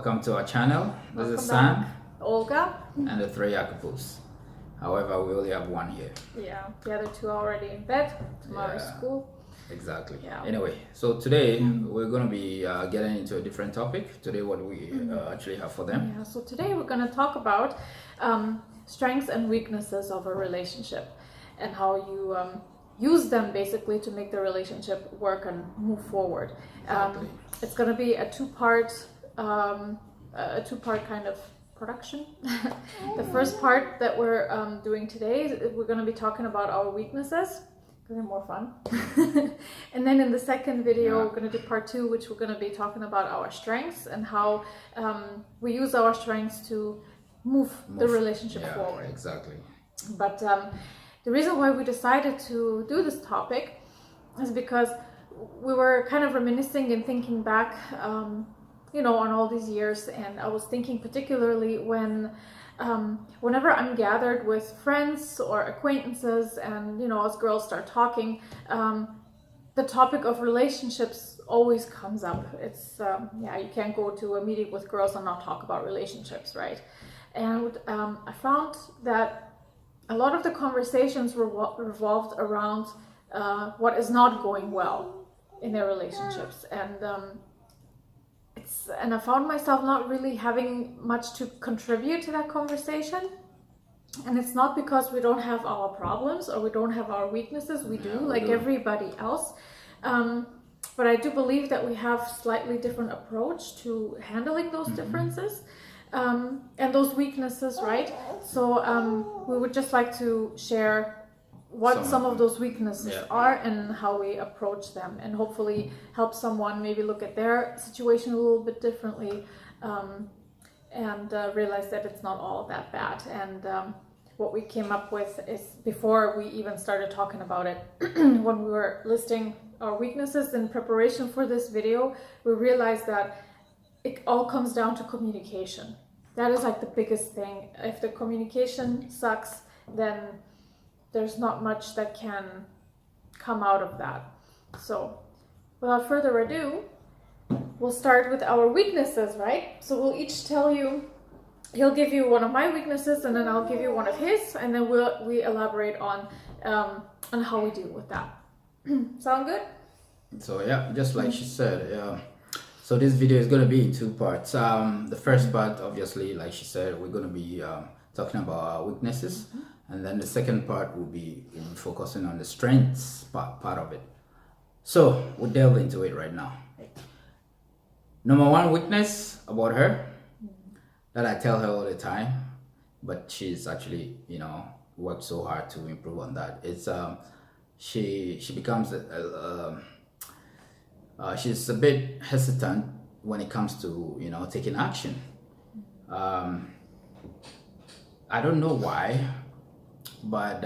welcome to our channel. This is Welcome Sam back. Olga. and the three Jakobus. However, we only have one here. Yeah, the other two are already in bed. Tomorrow is Yeah. school. Exactly. Yeah. Anyway, so today we're going to be getting into a different topic. Today, what we actually have for them. Yeah, so today we're going to talk about strengths and weaknesses of a relationship and how you use them basically to make the relationship work and move forward. Exactly. It's going to be a two-part kind of production. The first part that we're doing today, we're going to be talking about our weaknesses. Because they're more fun. And then in the second video, we're going to do part 2, which we're going to be talking about our strengths and how we use our strengths to move the relationship forward. Exactly. But the reason why we decided to do this topic is because we were kind of reminiscing and thinking back, on all these years. And I was thinking particularly whenever I'm gathered with friends or acquaintances and, as girls start talking, the topic of relationships always comes up. It's, you can't go to a meeting with girls and not talk about relationships, right? And I found that a lot of the conversations revolved around what is not going well in their relationships. And I found myself not really having much to contribute to that conversation. And it's not because we don't have our problems or we don't have our weaknesses. We do, like everybody else. But I do believe that we have slightly different approach to handling those differences and those weaknesses, right? So we would just like to share what some of those weaknesses are and how we approach them, and hopefully help someone maybe look at their situation a little bit differently and realize that it's not all that bad. And what we came up with is, before we even started talking about it, when we were listing our weaknesses in preparation for this video, we realized that it all comes down to communication. That is like the biggest thing. If the communication sucks, then there's not much that can come out of that. So without further ado, we'll start with our weaknesses, right? So we'll each tell you, he'll give you one of my weaknesses and then I'll give you one of his, and then we elaborate on how we deal with that. Sound good? So yeah, just like she said, so this video is going to be in two parts. The first part, obviously, like she said, we're going to be talking about our weaknesses. And then the second part will be focusing on the strengths part of it. So we'll delve into it right now. Number one weakness about her that I tell her all the time, but she's actually, worked so hard to improve on that. It's she becomes she's a bit hesitant when it comes to taking action. I don't know why. But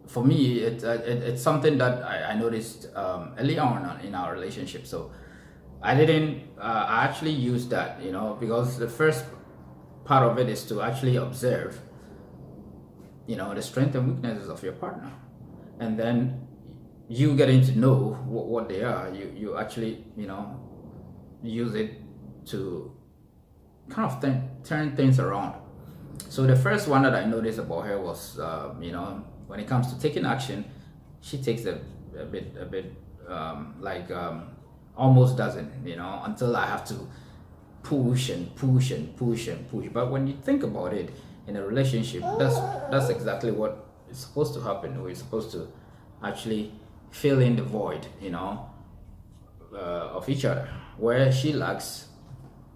for me, it's something that I noticed early on in our relationship. So I actually used that, because the first part of it is to actually observe, the strengths and weaknesses of your partner. And then you getting to know what they are, you actually, use it to kind of turn things around. So the first one that I noticed about her was, when it comes to taking action, she takes a bit almost doesn't, until I have to push and push and push and push. But when you think about it, in a relationship, that's exactly what is supposed to happen. We're supposed to actually fill in the void, of each other. Where she lacks,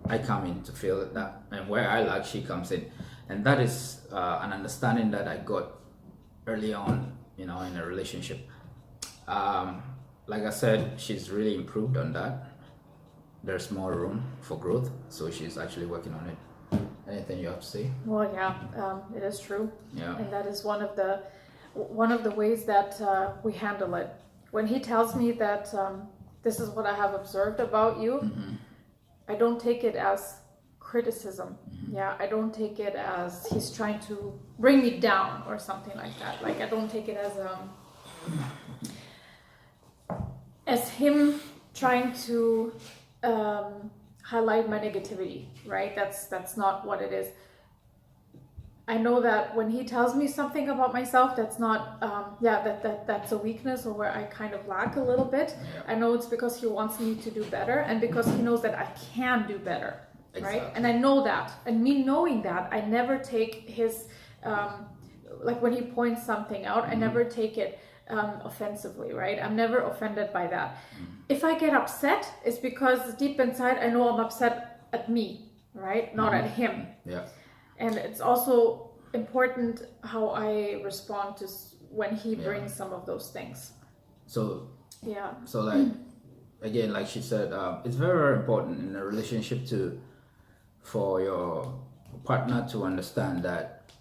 I come in to fill that, and where I lack, she comes in. And that is an understanding that I got early on, in a relationship. Like I said, she's really improved on that. There's more room for growth, so she's actually working on it. Anything you have to say? Well, yeah, it is true. Yeah. And that is one of the ways that we handle it. When he tells me that this is what I have observed about you, I don't take it as criticism. I don't take it as he's trying to bring me down or something like that. Like, I don't take it as him trying to highlight my negativity, right? That's not what it is. I know that when he tells me something about myself that's not, that's a weakness or where I kind of lack a little bit. Yeah. I know it's because he wants me to do better and because he knows that I can do better, right? Exactly. And I know that. And me knowing that, I never take his, like when he points something out, I never take it offensively, right? I'm never offended by that. If I get upset, it's because deep inside I know I'm upset at me, right? Not at him. Yeah. And it's also important how I respond to when he brings some of those things. So Yeah. So like again, like she said, it's very, very important in a relationship for your partner to understand that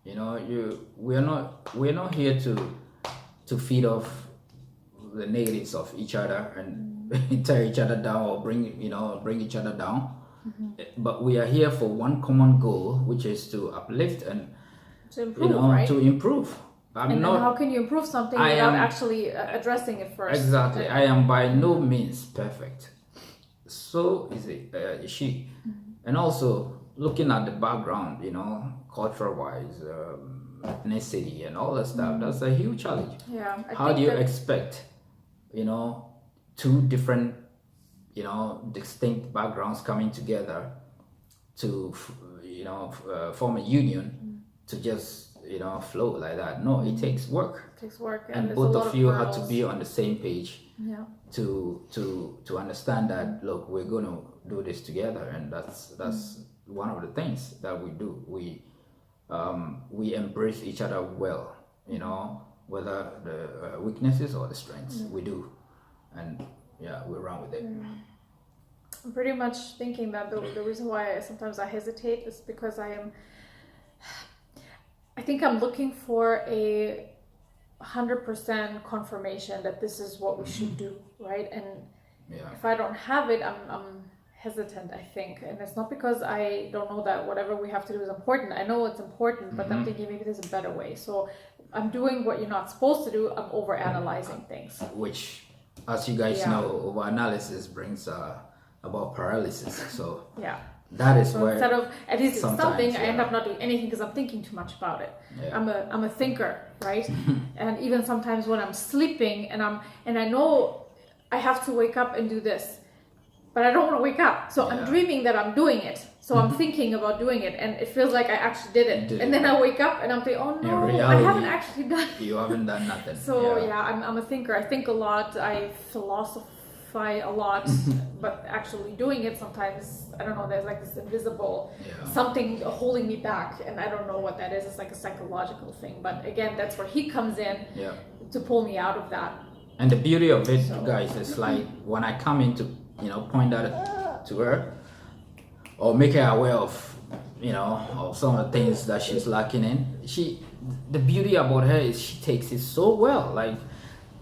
you know we're not here to feed off the negatives of each other and tear each other down or bring each other down. But we are here for one common goal, which is to uplift and To improve, right? to improve. And how can you improve something without actually addressing it first? Exactly. I am by no means perfect. So is she. And also looking at the background, culture-wise, ethnicity and all that stuff, that's a huge challenge. Yeah. How do you expect, two different, distinct backgrounds coming together to, form a union to just, flow like that? No, it takes work. It takes work, And both of you have to be on the same page. Yeah. To understand that, look, we're going to do this together, and that's one of the things that we do. We embrace each other well, whether the weaknesses or the strengths, we do, and we run with it. I'm pretty much thinking that the reason why sometimes I hesitate is because I think I'm looking for a 100% confirmation that this is what we should do, right? And if I don't have it, I'm hesitant, I think. And it's not because I don't know that whatever we have to do is important. I know it's important, but I'm thinking maybe there's a better way. So I'm doing what you're not supposed to do. I'm overanalyzing things. Which, as you guys know, overanalysis brings about paralysis. So that is where instead of at least it's something, I end yeah. up not doing anything because I'm thinking too much about it. Yeah. I'm a thinker, right? And even sometimes when I'm sleeping and I know I have to wake up and do this, but I don't want to wake up. So I'm dreaming that I'm doing it. So I'm thinking about doing it, and it feels like I actually did it. And then I wake up and I'm thinking, oh no, reality, I haven't actually done it. You haven't done nothing. So I'm a thinker. I think a lot. I philosophize a lot, but actually doing it sometimes, I don't know, there's like this invisible something holding me back, and I don't know what that is. It's like a psychological thing, but again, that's where he comes in to pull me out of that. And the beauty of it, guys, is like when I come in to point that to her or make her aware of of some of the things that she's lacking in, the beauty about her is she takes it so well. Like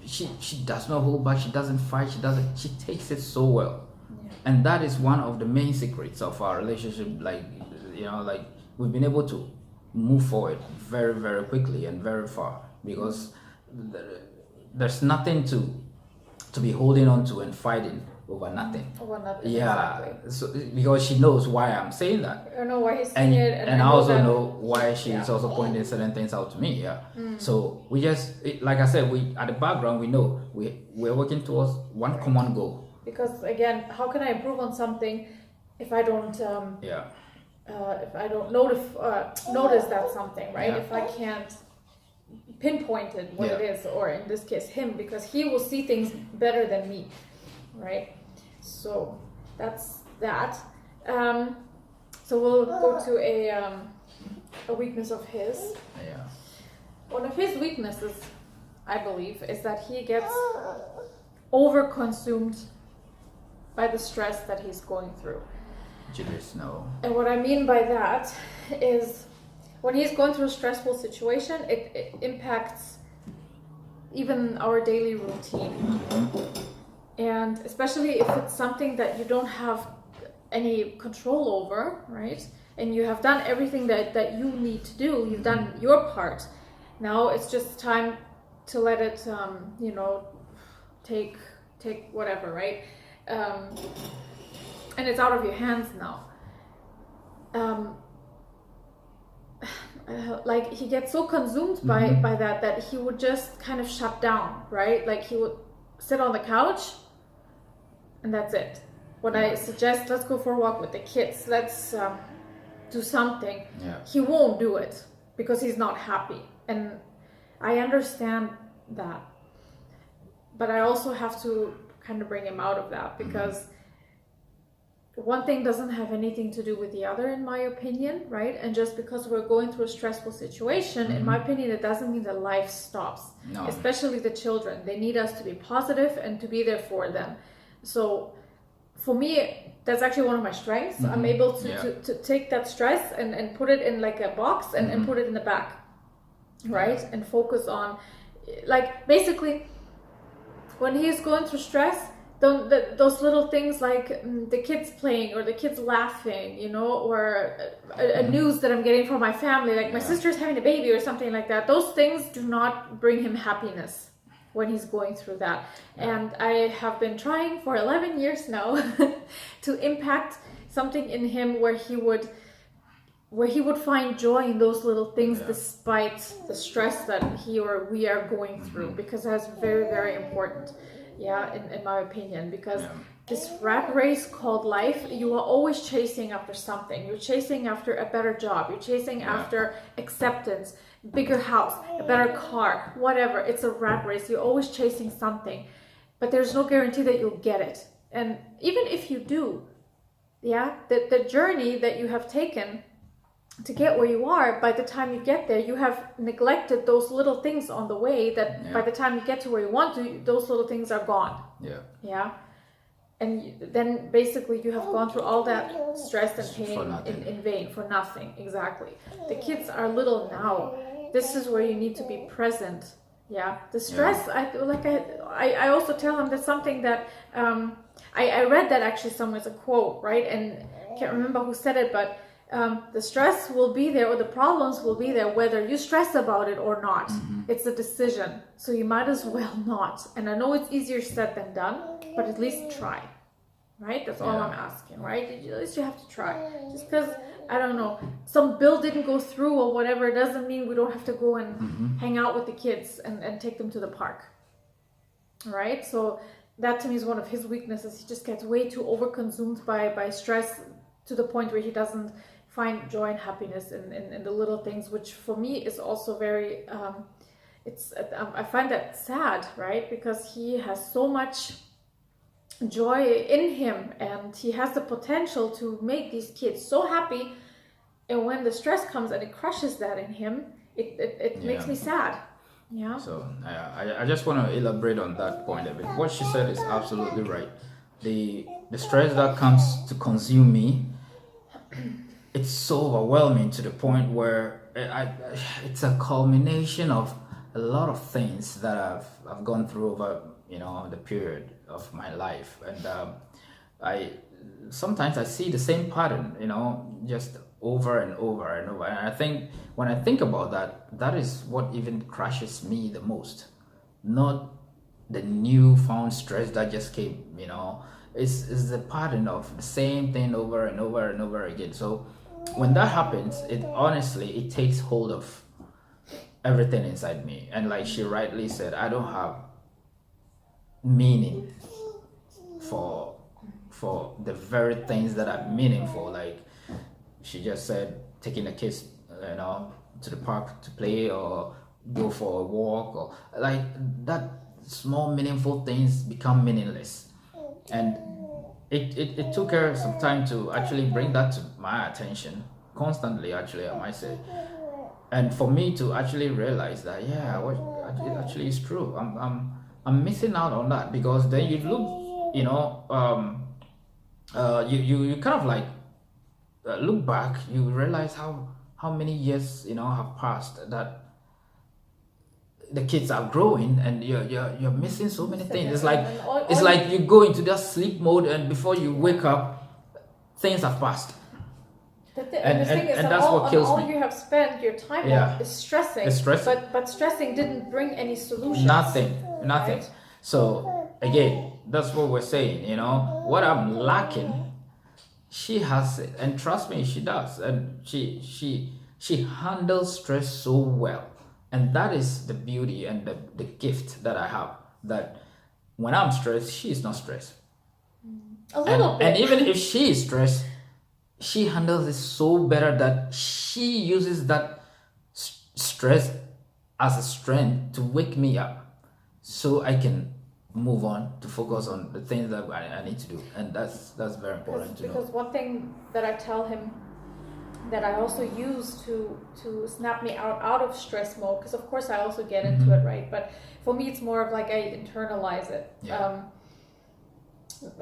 she does not hold back, she doesn't fight, she takes it so well. And that is one of the main secrets of our relationship. Like we've been able to move forward very, very quickly and very far because there's nothing to be holding on to and fighting over nothing. Over nothing. Yeah, Exactly. so because she knows why I'm saying that. I know why he's saying it, and I also know why she's also pointing certain things out to me. Yeah. So we like I said, we at the background we know we're working towards one common goal. Because again, how can I improve on something if I don't if I don't notice that something, right? If I can't pinpoint it what it is, or in this case him, because he will see things better than me, right? So that's that. So we'll go to a weakness of his. Yeah. One of his weaknesses, I believe, is that he gets overconsumed by the stress that he's going through. Julius, no. And what I mean by that is when he's going through a stressful situation, it impacts even our daily routine. And especially if it's something that you don't have any control over, right? And you have done everything that you need to do, you've done your part. Now it's just time to let it, take whatever, right? and it's out of your hands now. Like he gets so consumed by that he would just kind of shut down, right? Like he would sit on the couch and that's it. When I suggest, let's go for a walk with the kids, let's do something, he won't do it because he's not happy. And I understand that, but I also have to kind of bring him out of that, because one thing doesn't have anything to do with the other, in my opinion, right? And just because we're going through a stressful situation, in my opinion, it doesn't mean that life stops. No. Especially the children. They need us to be positive and to be there for them. So for me, that's actually one of my strengths. I'm able to take that stress and put it in like a box and put it in the back, right? And focus on, like, basically, when he's going through stress, those little things like the kids playing or the kids laughing, you know, or a news that I'm getting from my family, like my sister's having a baby or something like that, those things do not bring him happiness when he's going through that. And I have been trying for 11 years now to impact something in him where he would find joy in those little things despite the stress that he or we are going through, because that's very, very important. In my opinion, because this rat race called life, you are always chasing after something. You're chasing after a better job. You're chasing after acceptance, bigger house, a better car, whatever. It's a rat race. You're always chasing something, but there's no guarantee that you'll get it. And even if you do, the journey that you have taken to get where you are, by the time you get there, you have neglected those little things on the way that by the time you get to where you want to, those little things are gone. And then basically you have gone through all that stress and pain in vain, for nothing. Exactly. The kids are little now. This is where you need to be present. The stress, I also tell them that's something that I read that actually somewhere, as a quote, right? And I can't remember who said it, but the stress will be there, or the problems will be there, whether you stress about it or not. It's a decision, so you might as well not. And I know it's easier said than done, but at least try, right? That's all I'm asking, right? At least you have to try. Just because, I don't know, some bill didn't go through or whatever, doesn't mean we don't have to go and hang out with the kids and take them to the park, right? So that to me is one of his weaknesses. He just gets way too overconsumed by stress, to the point where he doesn't find joy and happiness in the little things, which for me is also very, I find that sad, right? Because he has so much joy in him and he has the potential to make these kids so happy. And when the stress comes and it crushes that in him, it makes me sad. So I just want to elaborate on that point a bit. What she said is absolutely right. The stress that comes to consume me, it's so overwhelming to the point where it's a culmination of a lot of things that I've gone through over the period of my life, and I sometimes see the same pattern, just over and over and over. And I think when I think about that is what even crushes me the most, not the newfound stress that just came. Is the pattern of the same thing over and over and over again. So when that happens, it takes hold of everything inside me. And like she rightly said, I don't have meaning for the very things that are meaningful. Like she just said, taking the kids, to the park to play or go for a walk, or like that, small meaningful things become meaningless. And it took her some time to actually bring that to my attention, constantly, actually, I might say. And for me to actually realize that, it actually is true. I'm missing out on that, because then you look, you kind of like look back, you realize how many years, have passed, that the kids are growing and you're missing so many things. It's like you go into that sleep mode, and before you wake up, things have passed. And that's what kills me. All you have spent your time on is stressing. But stressing didn't bring any solutions. Nothing. Right? So again, that's what we're saying. What I'm lacking she has it, and trust me, she does, and she handles stress so well, and that is the beauty and the gift that I have. That when I'm stressed, she's not stressed, A little and bit. even if she is stressed, she handles it so better that she uses that stress as a strength to wake me up, so I can move on to focus on the things that I need to do, and that's very important to know. Because one thing that I tell him that I also use to snap me out of stress mode, because of course I also get into it, right? But for me it's more of like I internalize it. Yeah.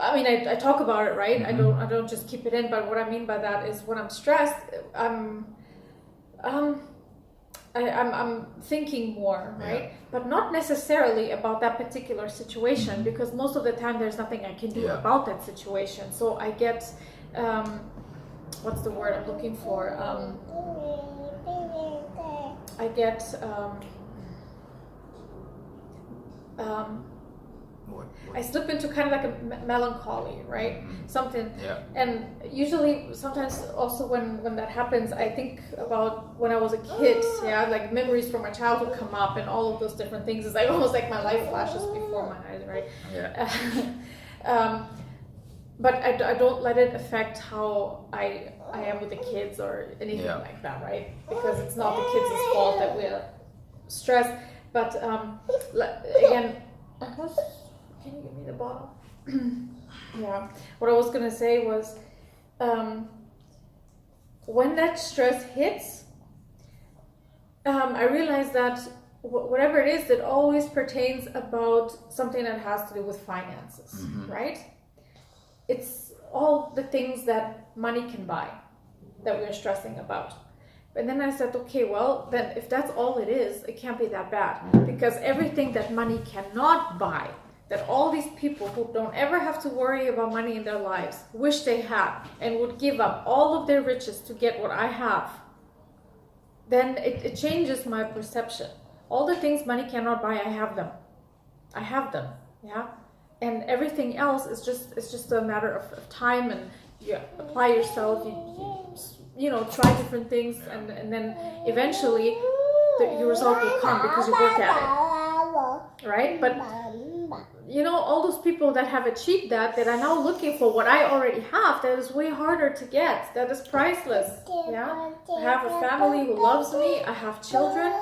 I mean, I talk about it, right? I don't just keep it in. But what I mean by that is when I'm stressed, I'm thinking more, right? Yeah. But not necessarily about that particular situation, because most of the time there's nothing I can do Yeah. about that situation. So I get, what's the word I'm looking for? I get, What? I slip into kind of like a melancholy, right? Something. Yeah. And usually, sometimes also when that happens, I think about when I was a kid. Yeah, like memories from my childhood come up, and all of those different things. It's like almost like my life flashes before my eyes, right? Yeah. But I don't let it affect how I am with the kids or anything Yeah. like that, right? Because it's not the kids' fault that we're stressed. But again, can you give me the bottle? Yeah. What I was gonna say was, when that stress hits, I realized that whatever it is, it always pertains about something that has to do with finances, right? It's all the things that money can buy that we're stressing about. And then I said, okay, well, then if that's all it is, it can't be that bad. Because everything that money cannot buy, that all these people who don't ever have to worry about money in their lives wish they had and would give up all of their riches to get what I have, then it changes my perception. All the things money cannot buy, I have them. I have them, yeah? And everything else is just a matter of time, and you apply yourself, you know, try different things, and then eventually your result will come because you work at it, right? But you know, all those people that have achieved that are now looking for what I already have, that is way harder to get, that is priceless. Yeah, I have a family who loves me, I have children,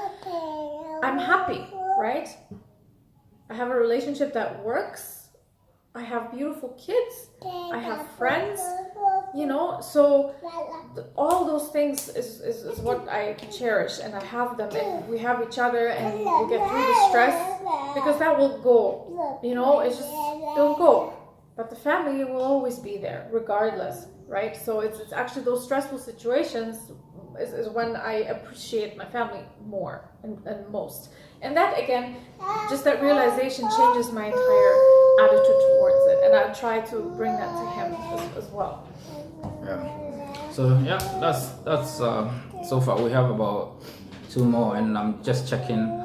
I'm happy, right? I have a relationship that works, I have beautiful kids, I have friends, you know, so all those things is what I cherish, and I have them, and we have each other, and we get through the stress, because that will go, you know, it's just, it'll go, but the family will always be there regardless, right? So it's actually those stressful situations is when I appreciate my family more and most. And that, again, just that realization changes my entire attitude towards it, and I try to bring that to him as well. Yeah. So yeah, that's so far we have about 2 more, and I'm just checking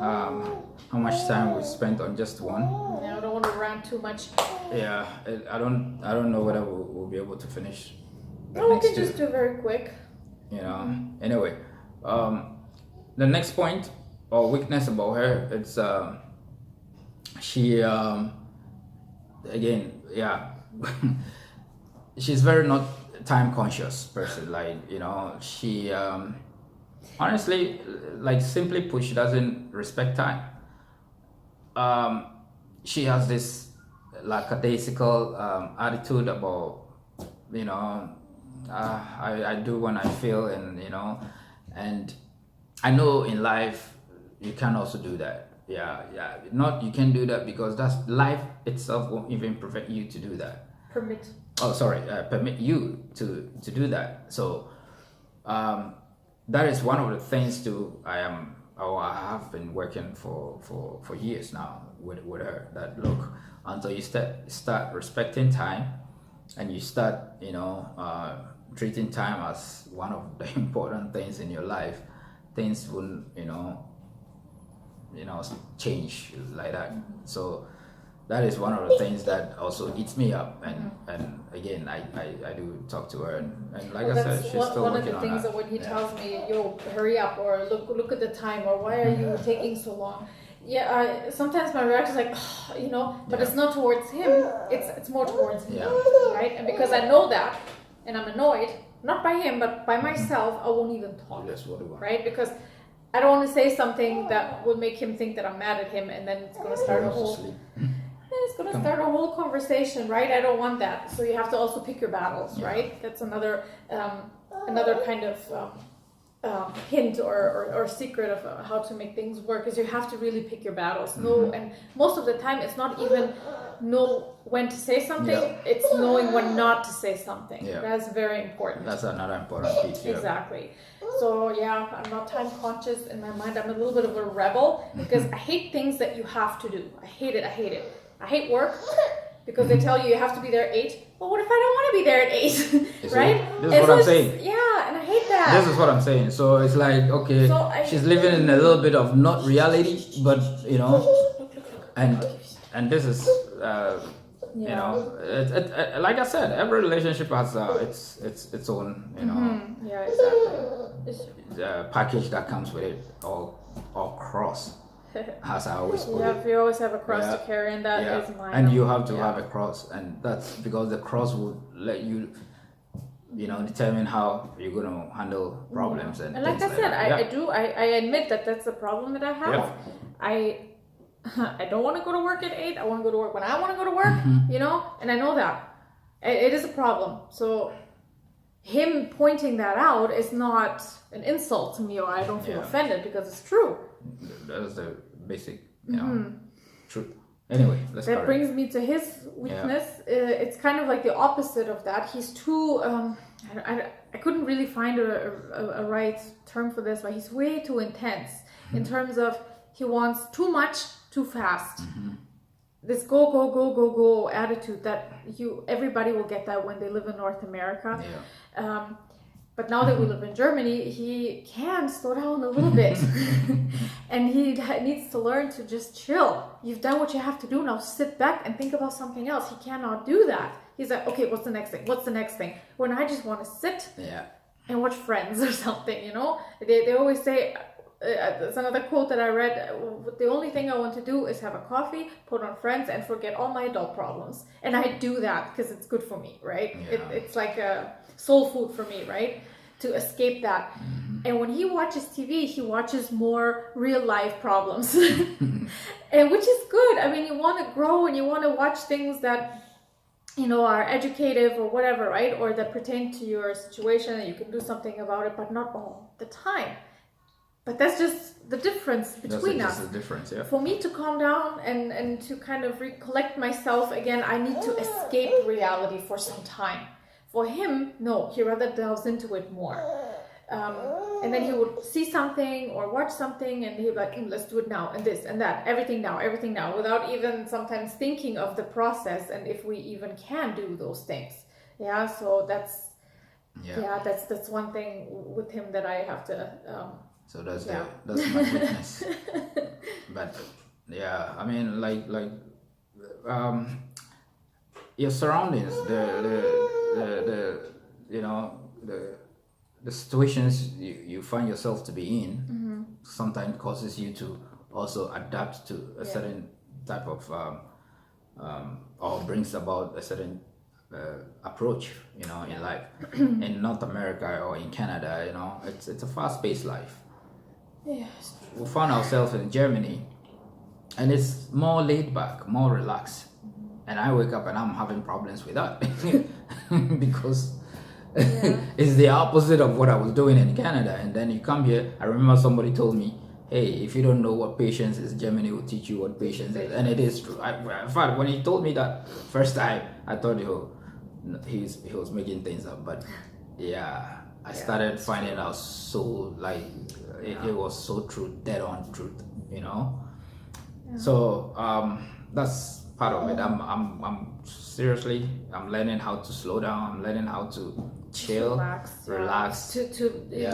how much time we spent on just one. Yeah, I don't want to rant too much. Yeah, I don't know whether we'll be able to finish. The No, we next can just two, do very quick. you know. Anyway, the next point or weakness about her, it's she again, yeah, she's very not time conscious person. Like, you know, she honestly, like, simply put, she doesn't respect time. She has this lackadaisical attitude about, you know, I do when I feel, and you know, and I know in life you can also do that. Yeah, not you can do that, because that's life itself won't even prevent you to do that. Permit you to do that. So that is one of the things I have been working for years now with her, that look, until you start respecting time, and you start, you know, treating time as one of the important things in your life, things wouldn't, you know, change like that. So that is one of the things that also eats me up. And again, I do talk to her, and like I said, she's still one of working the on things that. that when he tells me, "Yo, hurry up," or "Look at the time," or "Why are you taking so long?" Yeah, sometimes my reaction is like, you know, but Yeah. it's not towards him. It's more towards me, Yeah. right? And because I know that, and I'm annoyed, not by him, but by myself, I won't even talk, Yes, what do I? right? Because I don't want to say something that will make him think that I'm mad at him, and then it's going to start a whole. Sleep. It's going to start a whole conversation, right? I don't want that. So you have to also pick your battles, Yeah. right? That's another kind of hint or secret of how to make things work, is you have to really pick your battles. And most of the time it's not even know when to say something, Yeah. it's knowing when not to say something. Yeah. That's very important. That's another important piece. Yeah. Exactly. So yeah, I'm not time conscious in my mind. I'm a little bit of a rebel because I hate things that you have to do. I hate it. I hate work because they tell you have to be there at 8. Well, what if I don't want to be there at 8? Right? This is what I'm saying. Yeah, and I hate that. This is what I'm saying. So it's like, okay, So she's living in a little bit of not reality, but you know, and this is, you know, like I said, every relationship has its own, you know, Yeah, exactly. package that comes with it, or cross, as I always put it. You always have a cross Yeah. to carry, and that is Yeah. mine. And you have to have a cross, and that's because the cross will let you, you know, determine how you're going to handle problems and And like things I said, that. I admit that that's a problem that I have. Yeah. I don't want to go to work at 8. I want to go to work when I want to go to work, you know, and I know that. It is a problem. So him pointing that out is not an insult to me, or I don't feel Yeah. offended, because it's true. That is the basic, you know, truth. Anyway, let's That start. brings me to his weakness. It's kind of like the opposite of that. He's too. I couldn't really find a right term for this, but he's way too intense in terms of he wants too much too fast. This go attitude that everybody will get that when they live in North America. Yeah. But now that we live in Germany, he can slow down a little bit. And he needs to learn to just chill. You've done what you have to do, now sit back and think about something else. He cannot do that. He's like, okay, what's the next thing? What's the next thing? When I just want to sit and watch Friends or something, you know? They always say, it's another quote that I read, the only thing I want to do is have a coffee, put on Friends, and forget all my adult problems. And I do that because it's good for me, right? Yeah. It's like a soul food for me, right? To escape that. And when he watches TV, he watches more real life problems. And which is good. I mean, you want to grow and you want to watch things that, you know, are educative or whatever, right? Or that pertain to your situation and you can do something about it, but not all the time. But that's just the difference between us. That's the difference, yeah. For me to calm down and to kind of recollect myself again, I need to escape reality for some time. For him, no, he rather delves into it more. And then he would see something or watch something and he'd be like, let's do it now, and this and that, everything now, without even sometimes thinking of the process and if we even can do those things. Yeah, so that's one thing with him that I have to So that's my weakness. But yeah, I mean, like your surroundings, the you know, the situations you find yourself to be in sometimes causes you to also adapt to a certain type of or brings about a certain approach, you know, in life. In North America or in Canada, you know, it's a fast-paced life. Yes. We found ourselves in Germany, and it's more laid back, more relaxed. And I wake up and I'm having problems with that because it's the opposite of what I was doing in Canada. And then you come here. I remember somebody told me, "Hey, if you don't know what patience is, Germany will teach you what patience is," and it is true. In fact, when he told me that first time, I thought he was making things up. But yeah, I started finding out so like it was so true, dead on truth, you know. So that's part of it. I'm seriously, I'm learning how to slow down. I'm learning how to chill, relax. You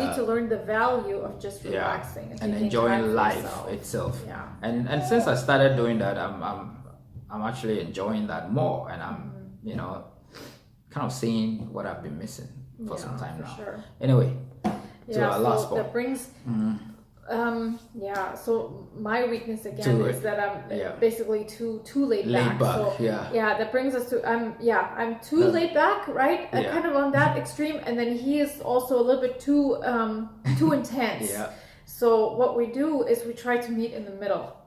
need to learn the value of just relaxing and enjoying life itself. And since I started doing that, I'm actually enjoying that more, and I'm you know kind of seeing what I've been missing for some time now. Sure. Anyway, to Yeah, our so last point. that brings so my weakness again is that I'm basically too laid back. So that brings us to I'm too laid back, right? Kind of on that extreme, and then he is also a little bit too intense. So what we do is we try to meet in the middle.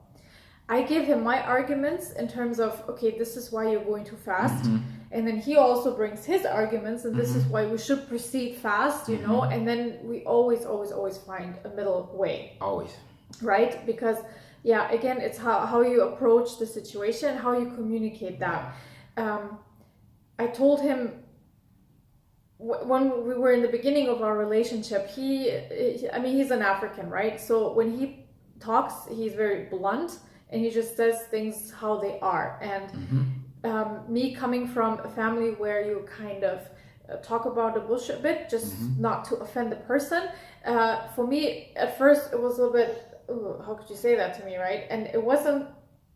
I give him my arguments in terms of, okay, this is why you're going too fast. And then he also brings his arguments, and this is why we should proceed fast, you know, and then we always find a middle way. Always. Right? Because, again, it's how you approach the situation, how you communicate that. I told him when we were in the beginning of our relationship, he's an African, right? So when he talks, he's very blunt, and he just says things how they are. And me coming from a family where you kind of talk about the bullshit a bit, just not to offend the person. For me, at first, it was a little bit, how could you say that to me, right? And it wasn't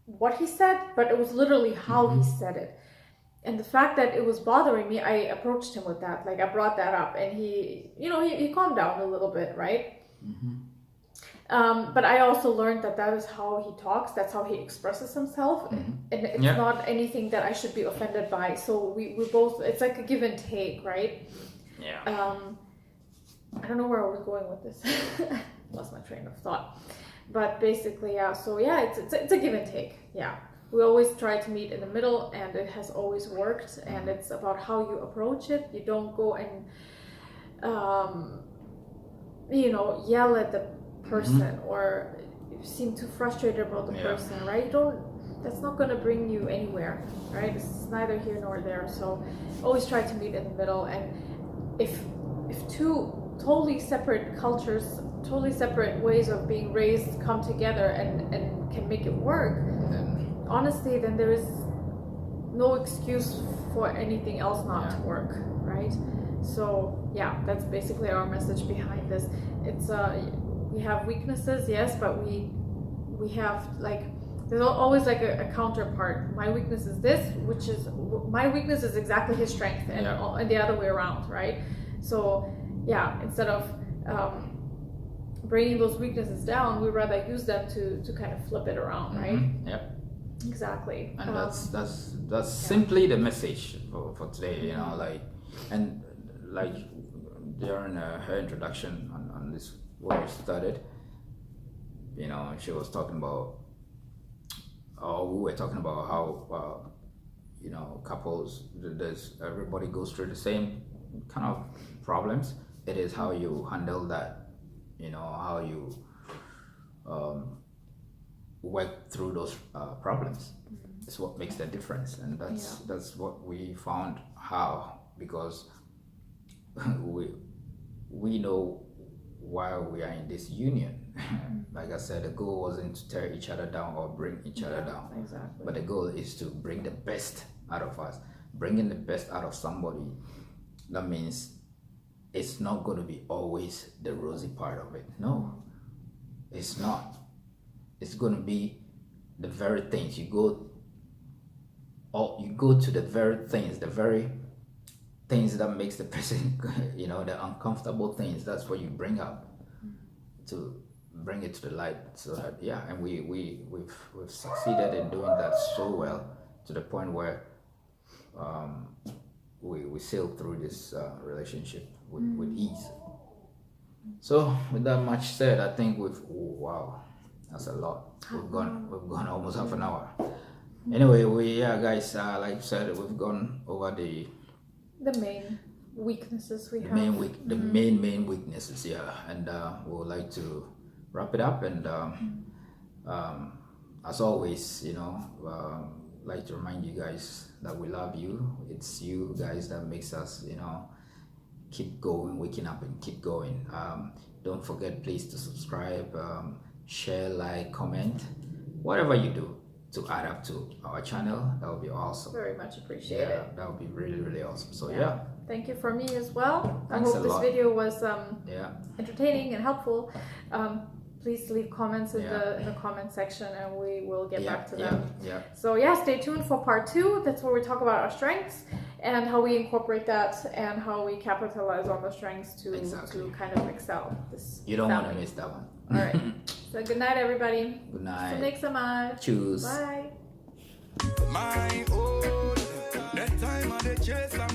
what he said, but it was literally how he said it. And the fact that it was bothering me, I approached him with that. Like, I brought that up, and he calmed down a little bit, right? But I also learned that is how he talks. That's how he expresses himself, and it's not anything that I should be offended by. So we both, it's like a give and take, right? I don't know where I was going with this. Lost my train of thought. But basically, it's a give and take. We always try to meet in the middle, and it has always worked. And it's about how you approach it. You don't go and yell at the person or seem too frustrated about the person, right? That's not going to bring you anywhere, right? It's neither here nor there. So always try to meet in the middle. And if two totally separate cultures, totally separate ways of being raised come together and can make it work, honestly, then there is no excuse for anything else not to work, right? So that's basically our message behind this. It's we have weaknesses, yes, but we have, like, there's always like a counterpart. My weakness is this, my weakness is exactly his strength, and the other way around, right? So instead of bringing those weaknesses down, we rather use them to kind of flip it around, right? Exactly. And that's simply the message for today, you know, like during her introduction on this, where we started, you know, she was talking about, we were talking about how couples, everybody goes through the same kind of problems. It is how you handle that, you know, how you work through those problems. It's what makes the difference, and that's what we found, because we know why we are in this union. Like I said, the goal wasn't to tear each other down or bring each other down. Exactly. But the goal is to bring the best out of us. Bringing the best out of somebody, that means it's not going to be always the rosy part of it. No, it's not. It's going to be the very things you go to the very things that makes the person, you know, the uncomfortable things. That's what you bring up to bring it to the light. So that, and we've succeeded in doing that so well, to the point where we sailed through this relationship with ease. So with that much said, I think that's a lot. We've gone almost half an hour. Anyway, guys, like I said, we've gone over the main weaknesses we have. The main weaknesses, and we would like to wrap it up. And as always, you know, like to remind you guys that we love you. It's you guys that makes us, you know, keep going, waking up and keep going. Don't forget, please, to subscribe, share, like, comment, whatever you do to add up to our channel. That would be awesome. Very much appreciated. That would be really, really awesome. So thank you for me as well. Thanks I hope this video was yeah. entertaining and helpful. please leave comments in the comment section, and we will get back to them. So stay tuned for part 2. That's where we talk about our strengths and how we incorporate that and how we capitalize on the strengths to kind of excel. You don't want to miss that one. All right. So good night, everybody. Good night. Zunächst einmal. Tschüss. Bye. My own, that time of the chase.